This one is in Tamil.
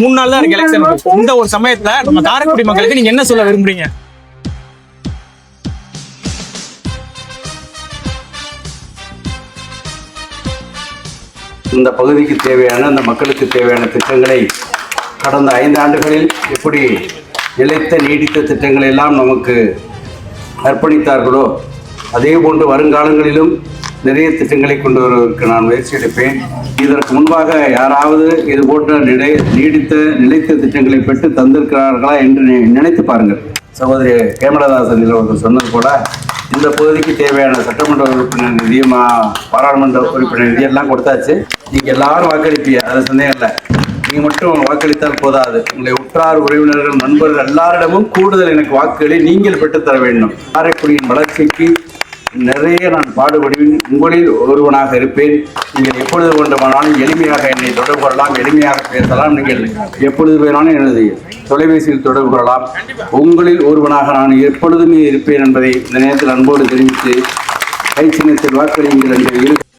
3 நாள் தான் இருக்கு எலெக்ஷன். இந்த ஒரு சமயத்துல நம்ம காரைக்குடி மக்களுக்கு நீங்க என்ன சொல்ல விரும்புறீங்க? இந்த பகுதிக்கு தேவையான, அந்த மக்களுக்கு தேவையான திட்டங்களை கடந்த 5 ஆண்டுகளில் எப்படி நிலைத்த நீடித்த திட்டங்களை எல்லாம் நமக்கு அர்ப்பணித்தார்களோ அதே போன்று வருங்காலங்களிலும் நிறைய திட்டங்களை கொண்டு வருவதற்கு நான் முயற்சி எடுப்பேன். இதற்கு முன்பாக யாராவது இது போன்ற நீடித்த நிலைத்த திட்டங்களை பெற்று தந்திருக்கிறார்களா என்று நினைத்து பாருங்கள். சகோதரி கேமலதாசன் அவர்கள் சொன்னது போல இந்த பகுதிக்கு தேவையான சட்டமன்ற உறுப்பினர் நிதியும் பாராளுமன்ற உறுப்பினர் நிதியெல்லாம் கொடுத்தாச்சு. நீங்கள் எல்லாரும் வாக்களிப்பீங்க, அது சந்தேகம் இல்லை. நீங்கள் மட்டும் வாக்களித்தால் போதாது, உங்களை உற்றார் உறவினர்கள் நண்பர்கள் எல்லாரிடமும் கூடுதல் எனக்கு வாக்குகளை நீங்கள் பெற்றுத்தர வேண்டும். காரைக்குடியின் வளர்ச்சிக்கு நிறைய நான் பாடுபடுவேன். உங்களில் ஒருவனாக இருப்பேன். நீங்கள் எப்பொழுது வேண்டுமானாலும் எளிமையாக என்னை தொடர்பு கொள்ளலாம், எளிமையாக பேசலாம். நீங்கள் எப்பொழுது வேணாலும் எனது தொலைபேசியில் தொடர்பு கொள்ளலாம். உங்களில் ஒருவனாக நான் எப்பொழுதுமே இருப்பேன் என்பதை இந்த நேரத்தில் அன்போடு தெரிவித்து கை சின்னத்தில் வாக்களியுங்கள் என்று